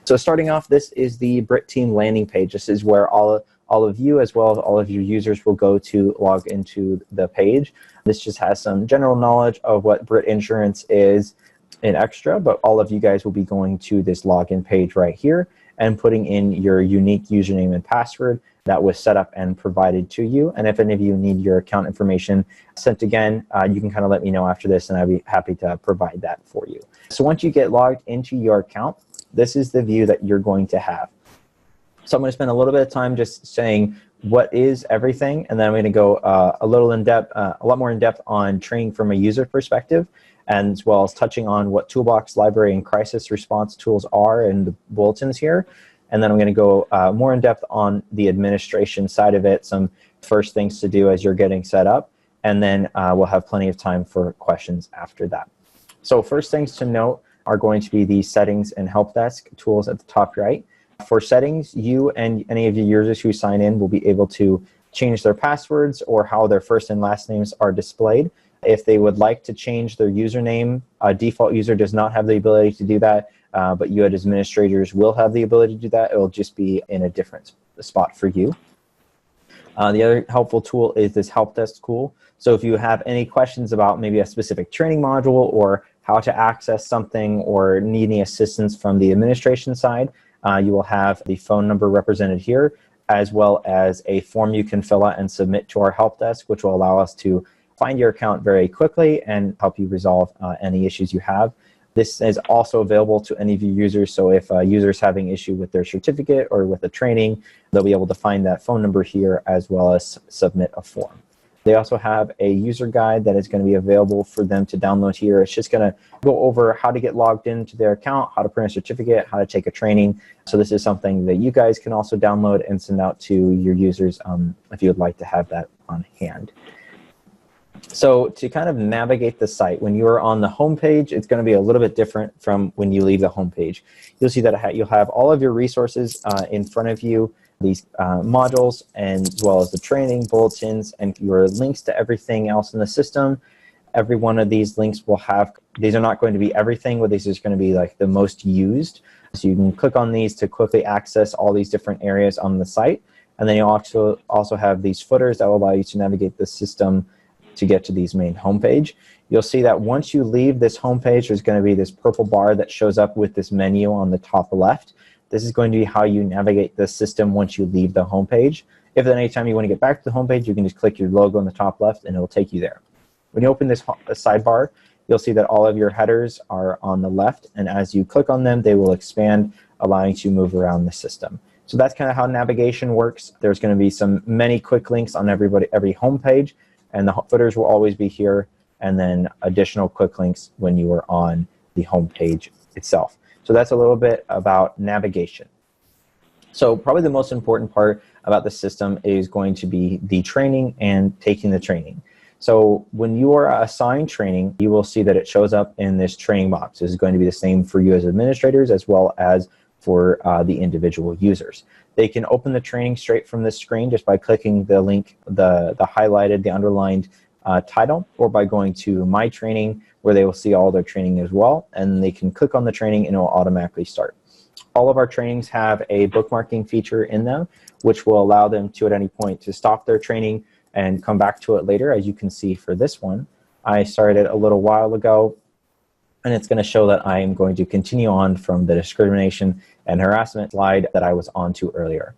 So starting off, this is the Brit team landing page. This is where all of you, as well as all of your users, will go to log into the page. This just has some general knowledge of what Brit Insurance is in extra, but all of you guys will be going to this login page right here and putting in your unique username and password that was set up and provided to you. And if any of you need your account information sent again, you can kind of let me know after this, and I'd be happy to provide that for you. So once you get logged into your account, this is the view that you're going to have. So I'm going to spend a little bit of time just saying what is everything, and then I'm going to go a lot more in depth on training from a user perspective, and as well as touching on what toolbox, library, and crisis response tools are and the bulletins here. And then I'm going to go more in depth on the administration side of it, some first things to do as you're getting set up, and then we'll have plenty of time for questions after that. So first things to note are going to be the settings and help desk tools at the top right. For settings, you and any of your users who sign in will be able to change their passwords or how their first and last names are displayed. If they would like to change their username, a default user does not have the ability to do that, but you as administrators will have the ability to do that. It will just be in a different spot for you. The other helpful tool is this help desk tool. So if you have any questions about maybe a specific training module or how to access something or need any assistance from the administration side, you will have the phone number represented here, as well as a form you can fill out and submit to our help desk, which will allow us to find your account very quickly and help you resolve any issues you have. This is also available to any of your users, so if a user is having issue with their certificate or with a training, they'll be able to find that phone number here as well as submit a form. They also have a user guide that is going to be available for them to download here. It's just going to go over how to get logged into their account, how to print a certificate, how to take a training. So this is something that you guys can also download and send out to your users if you would like to have that on hand. So to kind of navigate the site, when you are on the home page, it's going to be a little bit different from when you leave the home page. You'll see that you'll have all of your resources in front of you, these modules, and as well as the training, bulletins, and your links to everything else in the system. Every one of these links will have, these are not going to be everything, but these are going to be like the most used. So you can click on these to quickly access all these different areas on the site. And then you also have these footers that will allow you to navigate the system to get to these main homepage. You'll see that once you leave this homepage, there's going to be this purple bar that shows up with this menu on the top left. This is going to be how you navigate the system once you leave the homepage. If at any time you want to get back to the homepage, you can just click your logo on the top left and it will take you there. When you open this sidebar, you'll see that all of your headers are on the left, and as you click on them, they will expand, allowing you to move around the system. So that's kind of how navigation works. There's going to be many quick links on every homepage, and the footers will always be here, and then additional quick links when you are on the home page itself. So that's a little bit about navigation. So probably the most important part about the system is going to be the training and taking the training. So when you are assigned training, you will see that it shows up in this training box. This is going to be the same for you as administrators as well as for the individual users. They can open the training straight from this screen just by clicking the link, the highlighted, the underlined title, or by going to My Training, where they will see all their training as well, and they can click on the training and it will automatically start. All of our trainings have a bookmarking feature in them, which will allow them to, at any point, to stop their training and come back to it later. As you can see for this one, I started a little while ago, and it's going to show that I am going to continue on from the discrimination and harassment slide that I was on to earlier.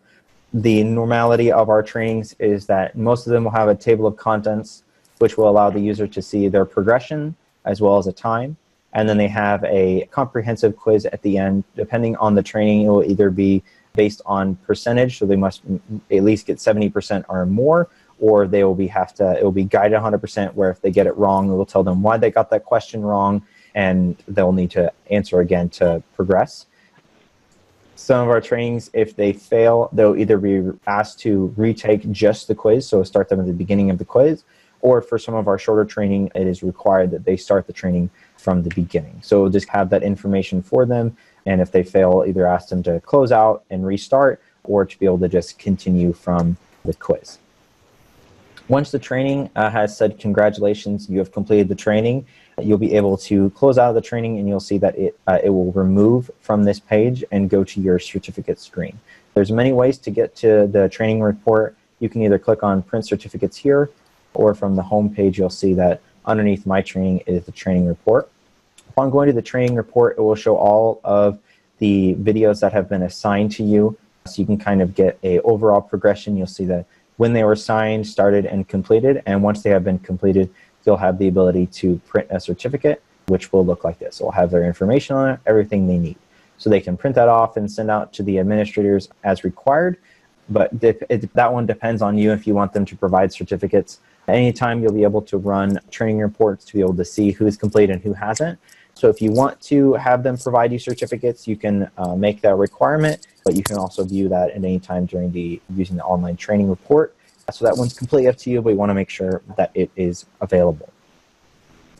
The normality of our trainings is that most of them will have a table of contents, which will allow the user to see their progression as well as a time. And then they have a comprehensive quiz at the end. Depending on the training, it will either be based on percentage, so they must at least get 70% or more, or they will be it will be guided 100%, where if they get it wrong, we'll tell them why they got that question wrong, and they'll need to answer again to progress. Some of our trainings, if they fail, they'll either be asked to retake just the quiz, so start them at the beginning of the quiz, or for some of our shorter training, it is required that they start the training from the beginning. So we'll just have that information for them, and if they fail, either ask them to close out and restart, or to be able to just continue from the quiz. Once the training has said, congratulations, you have completed the training, you'll be able to close out of the training, and you'll see that it will remove from this page and go to your certificate screen. There's many ways to get to the training report. You can either click on print certificates here, or from the home page, you'll see that underneath my training is the training report. Upon going to the training report, it will show all of the videos that have been assigned to you. So you can kind of get a overall progression. You'll see that when they were assigned, started, and completed. And once they have been completed, you'll have the ability to print a certificate, which will look like this. It will have their information on it, everything they need. So they can print that off and send out to the administrators as required. But that one depends on you if you want them to provide certificates. Anytime you'll be able to run training reports to be able to see who's completed and who hasn't. So if you want to have them provide you certificates, you can make that requirement, but you can also view that at any time during using the online training report. So that one's completely up to you, but we want to make sure that it is available.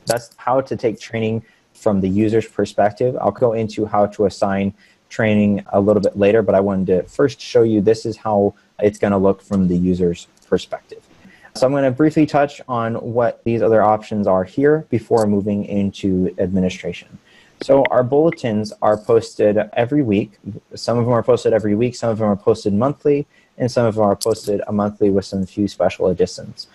That's how to take training from the user's perspective. I'll go into how to assign training a little bit later, but I wanted to first show you this is how it's going to look from the user's perspective. So I'm going to briefly touch on what these other options are here before moving into administration. So our bulletins are posted every week. Some of them are posted every week, some of them are posted monthly, and some of them are posted monthly with some few special additions.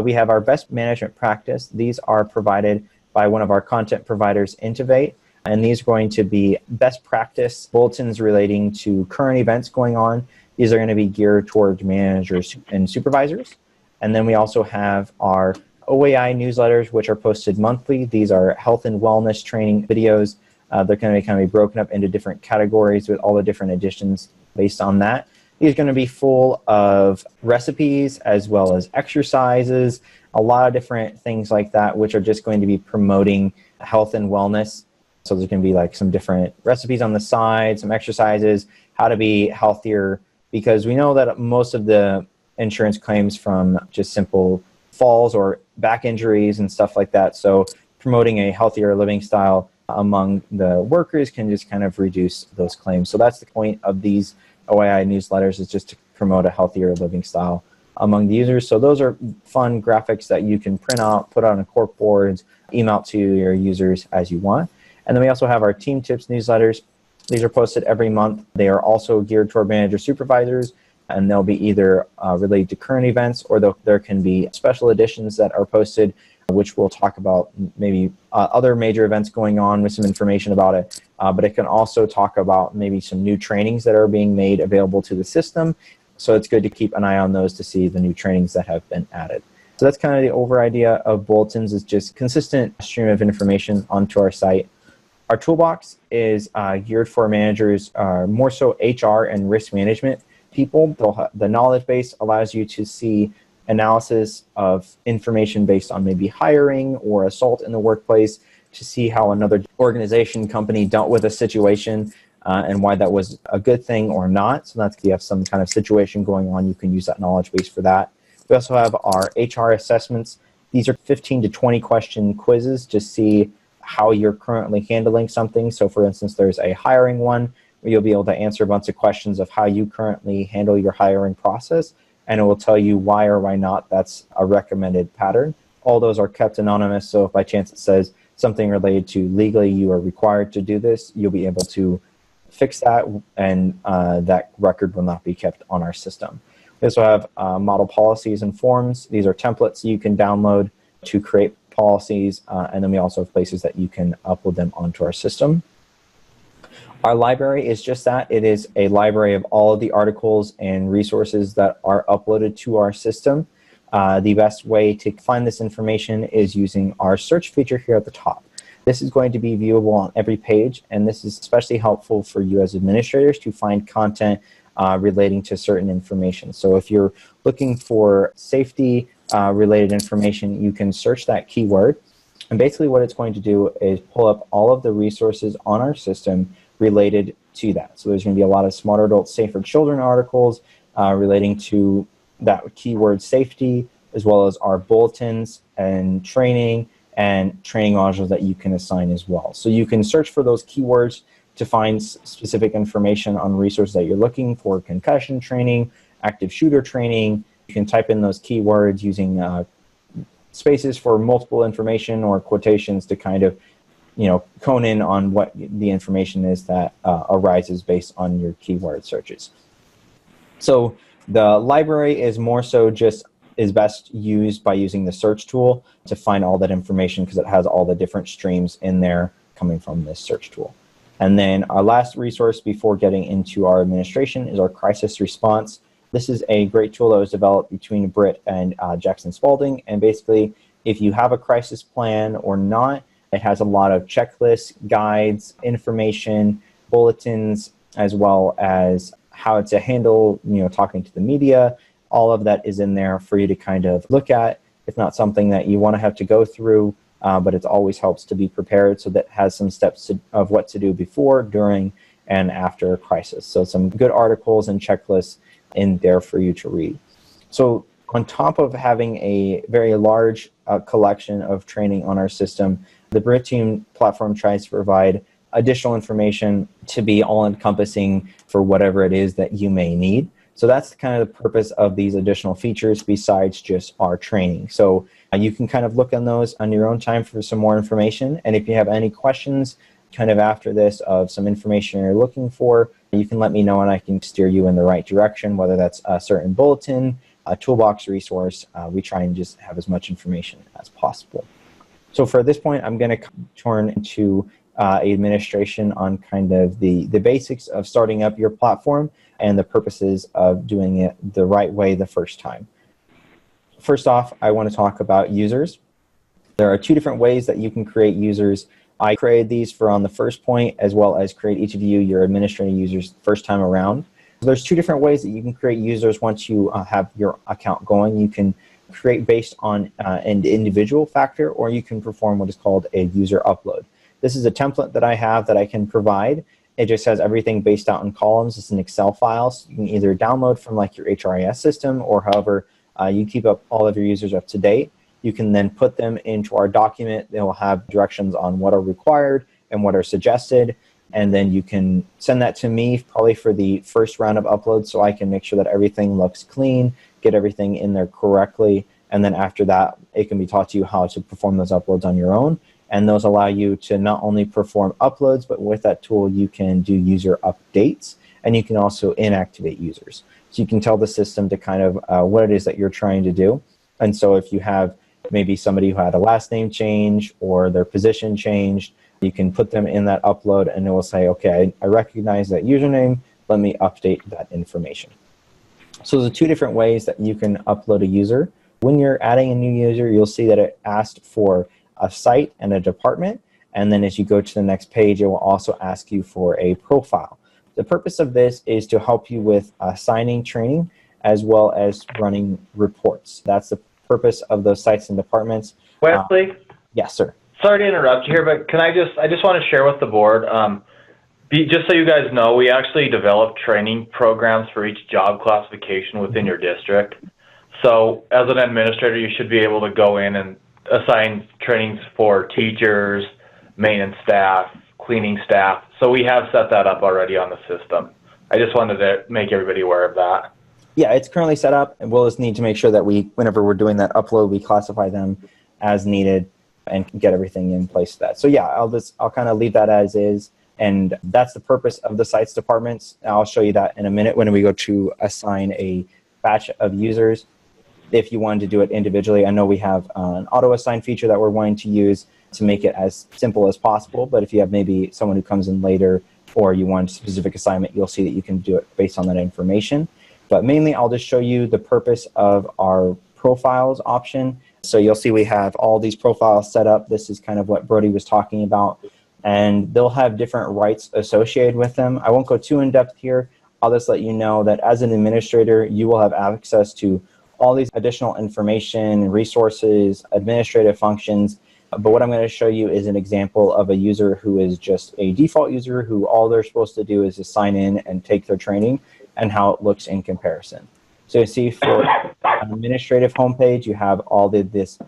We have our best management practice. These are provided by one of our content providers, Intivate, and these are going to be best practice bulletins relating to current events going on. These are going to be geared towards managers and supervisors. And then we also have our OAI newsletters, which are posted monthly. These are health and wellness training videos. They're going to kind of be broken up into different categories with all the different editions based on that. These are going to be full of recipes as well as exercises, a lot of different things like that, which are just going to be promoting health and wellness. So there's going to be like some different recipes on the side, some exercises, how to be healthier, because we know that most of the insurance claims from just simple falls or back injuries and stuff like that. So promoting a healthier living style among the workers can just kind of reduce those claims. So that's the point of these OAI newsletters, is just to promote a healthier living style among the users. So those are fun graphics that you can print out, put on cork boards, email to your users as you want. And then we also have our team tips newsletters. These are posted every month. They are also geared toward manager supervisors, and they'll be either related to current events, or there can be special editions that are posted, which we'll talk about maybe other major events going on with some information about it. But it can also talk about maybe some new trainings that are being made available to the system. So it's good to keep an eye on those to see the new trainings that have been added. So that's kind of the over idea of bulletins, is just consistent stream of information onto our site. Our toolbox is geared for managers, more so HR and risk management people. The knowledge base allows you to see analysis of information based on maybe hiring or assault in the workplace, to see how another organization, company dealt with a situation and why that was a good thing or not. So that's if you have some kind of situation going on, you can use that knowledge base for that. We also have our HR assessments. These are 15 to 20 question quizzes to see how you're currently handling something. So for instance, there's a hiring one where you'll be able to answer a bunch of questions of how you currently handle your hiring process, and it will tell you why or why not that's a recommended pattern. All those are kept anonymous, so if by chance it says something related to legally you are required to do this, you'll be able to fix that, and that record will not be kept on our system. We also have model policies and forms. These are templates you can download to create policies, and then we also have places that you can upload them onto our system. Our library is just that. It is a library of all of the articles and resources that are uploaded to our system. The best way to find this information is using our search feature here at the top. This is going to be viewable on every page, and this is especially helpful for you as administrators to find content relating to certain information. So if you're looking for safety related information, you can search that keyword, and basically what it's going to do is pull up all of the resources on our system related to that. So there's going to be a lot of Smarter Adults, Safer Children articles relating to that keyword safety, as well as our bulletins and training modules that you can assign as well. So you can search for those keywords to find specific information on resources that you're looking for: concussion training, active shooter training. You can type in those keywords using spaces for multiple information or quotations to kind of, hone in on what the information is that arises based on your keyword searches. So the library is more so just is best used by using the search tool to find all that information because it has all the different streams in there coming from this search tool. And then our last resource before getting into our administration is our crisis response. This is a great tool that was developed between Brit and Jackson Spalding. And basically, if you have a crisis plan or not, it has a lot of checklists, guides, information, bulletins, as well as how to handle, talking to the media. All of that is in there for you to kind of look at. It's not something that you want to have to go through, but it always helps to be prepared, so that has some steps of what to do before, during, and after a crisis. So some good articles and checklists in there for you to read. So on top of having a very large collection of training on our system, the Brit Team platform tries to provide additional information to be all-encompassing for whatever it is that you may need. So that's kind of the purpose of these additional features besides just our training. So you can kind of look on those on your own time for some more information. And if you have any questions kind of after this of some information you're looking for, you can let me know and I can steer you in the right direction, whether that's a certain bulletin, a toolbox resource. We try and just have as much information as possible. So for this point, I'm going to turn into administration on kind of the basics of starting up your platform and the purposes of doing it the right way the first time. First off, I want to talk about users. There are two different ways that you can create users. I created these for on the first point, as well as create each of you your administrating users first time around. So there's two different ways that you can create users once you have your account going. You can create based on an individual factor, or you can perform what is called a user upload. This is a template that I have that I can provide. It just has everything based out in columns. It's an Excel file, so you can either download from like your HRIS system, or however you keep up all of your users up to date. You can then put them into our document. They will have directions on what are required and what are suggested. And then you can send that to me probably for the first round of uploads, so I can make sure that everything looks clean, get everything in there correctly. And then after that, it can be taught to you how to perform those uploads on your own. And those allow you to not only perform uploads, but with that tool, you can do user updates, and you can also inactivate users. So you can tell the system to kind of what it is that you're trying to do. And so if you have maybe somebody who had a last name change or their position changed, you can put them in that upload and it will say, okay, I recognize that username, let me update that information. So there's two different ways that you can upload a user. When you're adding a new user, you'll see that it asked for a site and a department. And then as you go to the next page, it will also ask you for a profile. The purpose of this is to help you with assigning training as well as running reports. That's the purpose of those sites and departments. Wesley? Yes, sir. Sorry to interrupt you here, but I just want to share with the board, just so you guys know, we actually develop training programs for each job classification within your district. So as an administrator, you should be able to go in and assign trainings for teachers, maintenance staff, cleaning staff. So we have set that up already on the system. I just wanted to make everybody aware of that. Yeah, it's currently set up, and we'll just need to make sure that whenever we're doing that upload, we classify them as needed and get everything in place for that. So yeah, I'll kind of leave that as is, and that's the purpose of the sites departments. I'll show you that in a minute when we go to assign a batch of users. If you wanted to do it individually, I know we have an auto-assign feature that we're wanting to use to make it as simple as possible, but if you have maybe someone who comes in later or you want a specific assignment, you'll see that you can do it based on that information. But mainly, I'll just show you the purpose of our profiles option. So you'll see we have all these profiles set up. This is kind of what Brody was talking about. And they'll have different rights associated with them. I won't go too in-depth here. I'll just let you know that as an administrator, you will have access to all these additional information, resources, administrative functions. But what I'm going to show you is an example of a user who is just a default user who all they're supposed to do is just sign in and take their training, and how it looks in comparison. So you see for an administrative homepage, you have all this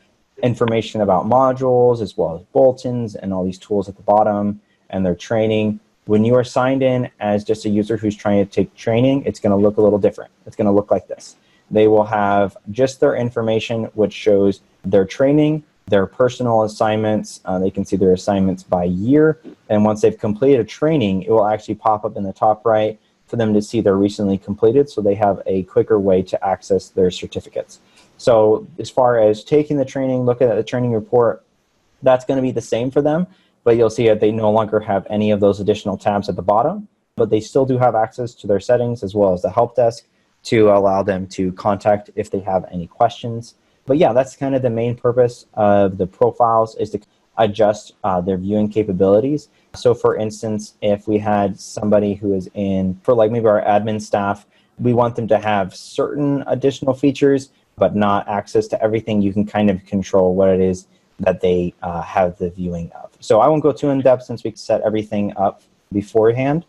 information about modules as well as bulletins and all these tools at the bottom and their training. When you are signed in as just a user who's trying to take training, it's going to look a little different. It's going to look like this. they will have just their information, which shows their training, their personal assignments. They can see their assignments by year. And once they've completed a training, it will actually pop up in the top right for them to see they're recently completed, so they have a quicker way to access their certificates. So as far as taking the training, looking at the training report, that's going to be the same for them, but you'll see that they no longer have any of those additional tabs at the bottom, but they still do have access to their settings as well as the help desk to allow them to contact if they have any questions. But yeah, that's kind of the main purpose of the profiles, is to adjust their viewing capabilities. So for instance, if we had somebody who is in, for like maybe our admin staff, we want them to have certain additional features, but not access to everything. You can kind of control what it is that they have the viewing of. So I won't go too in depth since we set everything up beforehand.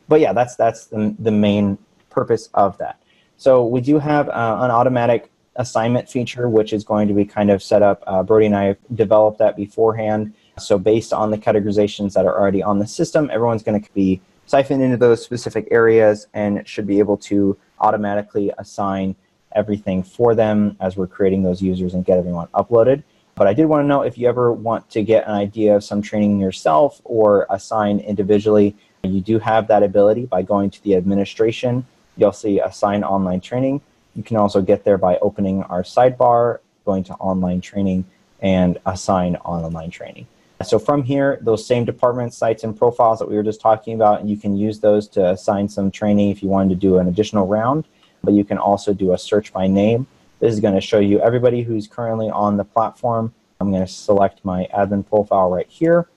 But yeah, that's the main purpose of that. So we do have an automatic assignment feature, which is going to be kind of set up. Brody and I developed that beforehand. So based on the categorizations that are already on the system, everyone's going to be siphoned into those specific areas and should be able to automatically assign everything for them as we're creating those users and get everyone uploaded. But I did want to know, if you ever want to get an idea of some training yourself or assign individually, you do have that ability by going to the administration. You'll see assign online training. You can also get there by opening our sidebar, going to online training, and assign online training. So from here, those same departments, sites, and profiles that we were just talking about, and you can use those to assign some training if you wanted to do an additional round, but you can also do a search by name. This is going to show you everybody who's currently on the platform. I'm going to select my admin profile right here.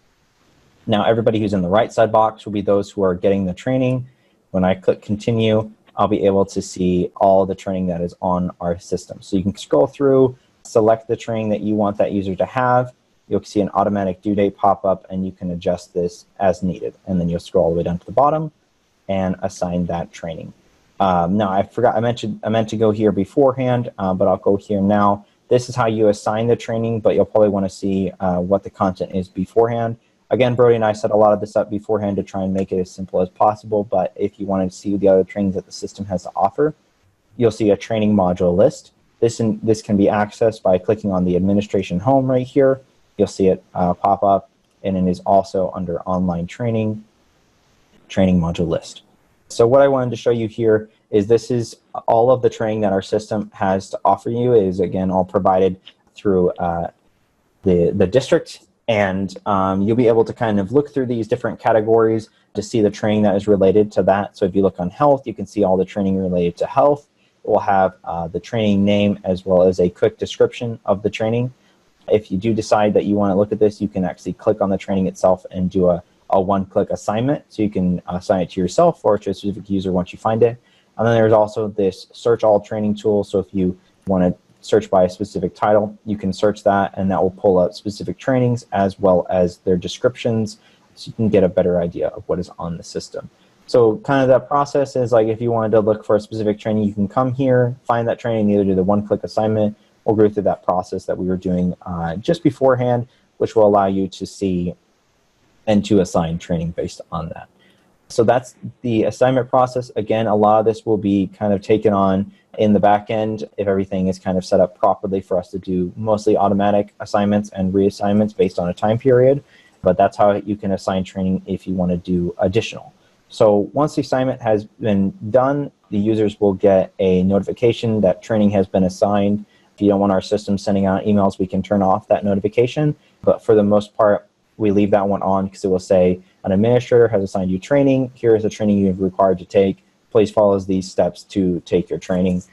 Now everybody who's in the right side box will be those who are getting the training. When I click continue, I'll be able to see all the training that is on our system. So you can scroll through, select the training that you want that user to have. You'll see an automatic due date pop up, and you can adjust this as needed. And then you'll scroll all the way down to the bottom and assign that training. Now I forgot, I meant to go here beforehand, but I'll go here now. This is how you assign the training, but you'll probably want to see what the content is beforehand. Again, Brody and I set a lot of this up beforehand to try and make it as simple as possible, but if you want to see the other trainings that the system has to offer, you'll see a training module list. This can be accessed by clicking on the administration home right here. You'll see it pop up, and it is also under online training module list. So what I wanted to show you here is this is all of the training that our system has to offer you. It is, again, all provided through the district. And you'll be able to kind of look through these different categories to see the training that is related to that. So if you look on health, you can see all the training related to health. It will have the training name as well as a quick description of the training. If you do decide that you want to look at this, you can actually click on the training itself and do a one-click assignment. So you can assign it to yourself or to a specific user once you find it. And then there's also this search all training tool. So if you want to search by a specific title, you can search that, and that will pull up specific trainings as well as their descriptions, so you can get a better idea of what is on the system. So kind of that process is like, if you wanted to look for a specific training, you can come here, find that training, either do the one-click assignment or go through that process that we were doing just beforehand, which will allow you to see and to assign training based on that. So that's the assignment process. Again, a lot of this will be kind of taken on in the back end if everything is kind of set up properly for us to do mostly automatic assignments and reassignments based on a time period. But that's how you can assign training if you want to do additional. So once the assignment has been done, the users will get a notification that training has been assigned. If you don't want our system sending out emails, we can turn off that notification. But for the most part, we leave that one on because it will say, an administrator has assigned you training. Here is the training you're required to take. Please follow these steps to take your training.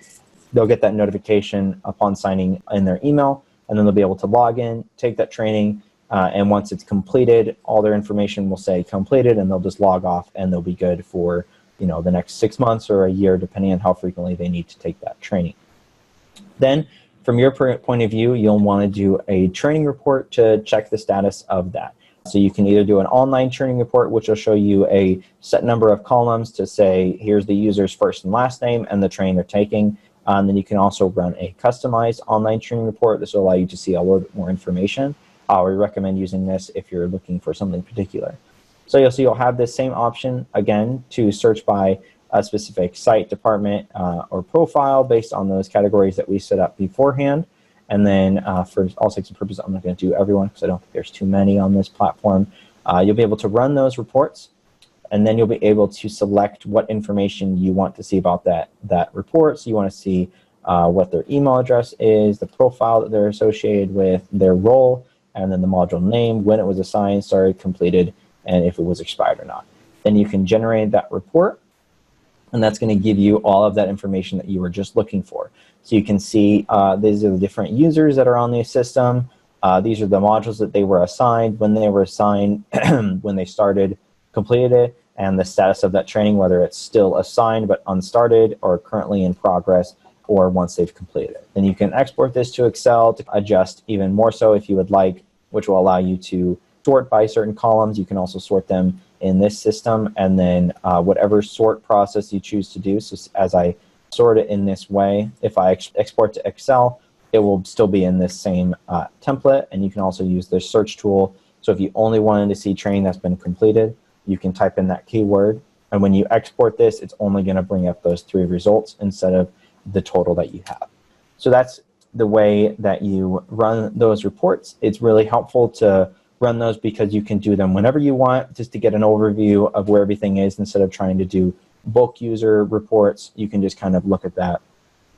They'll get that notification upon signing in their email, and then they'll be able to log in, take that training, and once it's completed, all their information will say completed, and they'll just log off, and they'll be good for the next 6 months or a year, depending on how frequently they need to take that training. Then, from your point of view, you'll want to do a training report to check the status of that. So you can either do an online training report, which will show you a set number of columns to say, here's the user's first and last name and the training they're taking. And then you can also run a customized online training report. This will allow you to see a little bit more information. We recommend using this if you're looking for something particular. So you'll see you'll have this same option, again, to search by a specific site, department, or profile based on those categories that we set up beforehand. And then for all intents and purposes, I'm not going to do everyone because I don't think there's too many on this platform. You'll be able to run those reports, and then you'll be able to select what information you want to see about that report. So you want to see what their email address is, the profile that they're associated with, their role, and then the module name, when it was assigned, started, completed, and if it was expired or not. Then you can generate that report, and that's going to give you all of that information that you were just looking for. So you can see these are the different users that are on the system. These are the modules that they were assigned, when they were assigned, when they started, completed it, and the status of that training, whether it's still assigned but unstarted or currently in progress, or once they've completed it. Then you can export this to Excel to adjust even more so if you would like, which will allow you to sort by certain columns. You can also sort them in this system, and then whatever sort process you choose to do. So as I sort it in this way, if I export to Excel, it will still be in this same template, and you can also use the search tool. So if you only wanted to see training that's been completed, you can type in that keyword, and when you export this, it's only going to bring up those 3 results instead of the total that you have. So that's the way that you run those reports. It's really helpful to run those because you can do them whenever you want, just to get an overview of where everything is instead of trying to do bulk user reports. You can just kind of look at that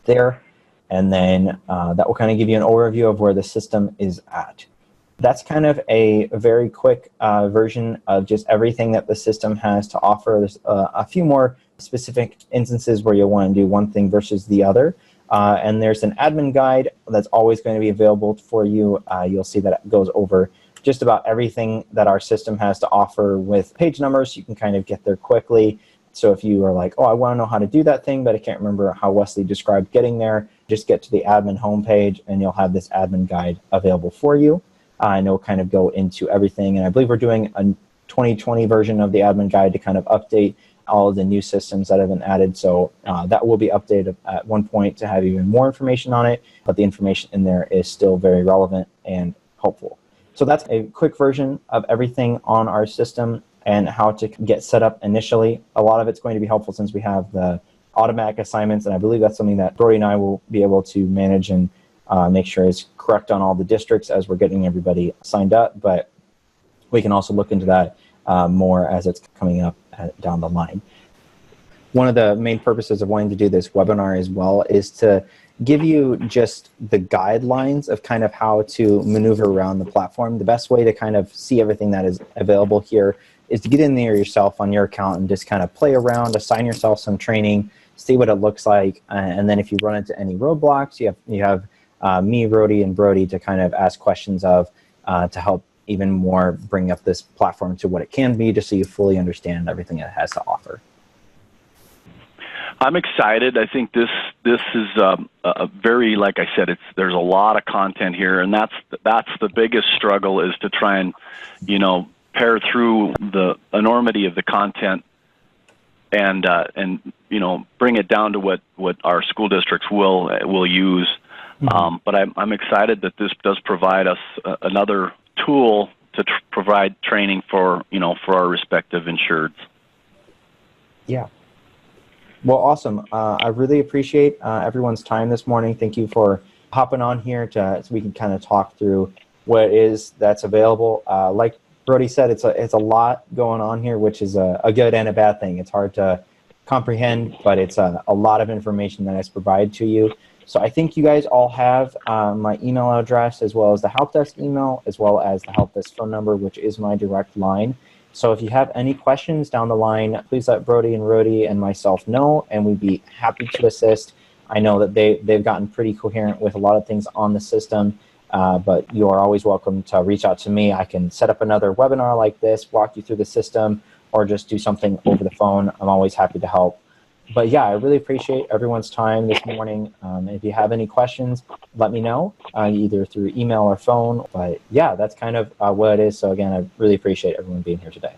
there, and then that will kind of give you an overview of where the system is at. That's kind of a very quick version of just everything that the system has to offer. There's a few more specific instances where you'll want to do one thing versus the other. And there's an admin guide that's always going to be available for you. You'll see that it goes over just about everything that our system has to offer with page numbers. You can kind of get there quickly. So if you are like, oh, I want to know how to do that thing, but I can't remember how Wesley described getting there, just get to the admin homepage and you'll have this admin guide available for you. And it'll kind of go into everything. And I believe we're doing a 2020 version of the admin guide to kind of update all of the new systems that have been added. So that will be updated at one point to have even more information on it, but the information in there is still very relevant and helpful. So that's a quick version of everything on our system and how to get set up initially. A lot of it's going to be helpful since we have the automatic assignments, and I believe that's something that Brody and I will be able to manage and make sure is correct on all the districts as we're getting everybody signed up, but we can also look into that more as it's coming up down the line. One of the main purposes of wanting to do this webinar as well is to give you just the guidelines of kind of how to maneuver around the platform. The best way to kind of see everything that is available here is to get in there yourself on your account and just kind of play around, assign yourself some training, see what it looks like, and then if you run into any roadblocks, you have me, Rody, and Brody to kind of ask questions of to help even more bring up this platform to what it can be, just so you fully understand everything it has to offer. I'm excited. I think this is a very, like I said, there's a lot of content here, and that's the biggest struggle, is to try and pare through the enormity of the content and bring it down to what our school districts will use. Mm-hmm. But I'm excited that this does provide us another tool to provide training for our respective insureds. Yeah. Well, awesome. I really appreciate everyone's time this morning. Thank you for hopping on here so we can kind of talk through what it is that's available. Like Brody said, it's a lot going on here, which is a good and a bad thing. It's hard to comprehend, but it's a lot of information that is provided to you. So I think you guys all have my email address, as well as the help desk email, as well as the help desk phone number, which is my direct line. So if you have any questions down the line, please let Brody and Rody and myself know, and we'd be happy to assist. I know that they've gotten pretty coherent with a lot of things on the system, but you are always welcome to reach out to me. I can set up another webinar like this, walk you through the system, or just do something over the phone. I'm always happy to help. But yeah, I really appreciate everyone's time this morning. If you have any questions, let me know, either through email or phone. But yeah, that's kind of what it is. So again, I really appreciate everyone being here today.